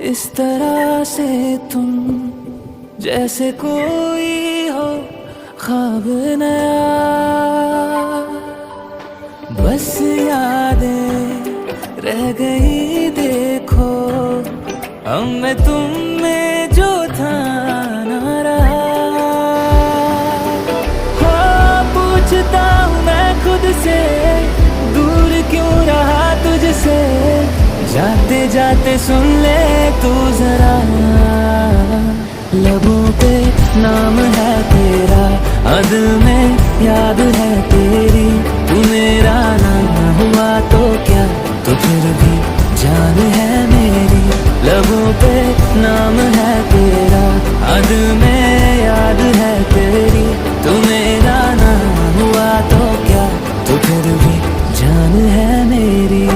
इस तरह से तुम जैसे कोई हो ख्वाब नया, बस यादें रह गई देखो, हम में तुम में जो था ना रहा। हो पूछता हूँ मैं खुद से, दूर क्यों रहा तुझसे, जाते जाते सुन ले तू जरा। लबों पे नाम है तेरा, दिल में याद है तेरी, तू मेरा नाम हुआ तो क्या, तो फिर भी जान है मेरी। लबों पे नाम है तेरा, दिल में याद है तेरी, तू मेरा नाम हुआ तो क्या, तो फिर भी जान है मेरी।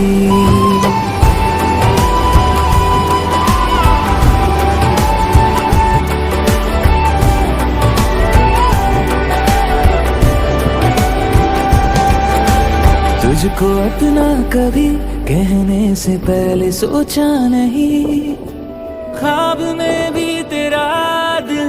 तुझको अपना कभी कहने से पहले सोचा नहीं, ख्वाब में भी तेरा दिल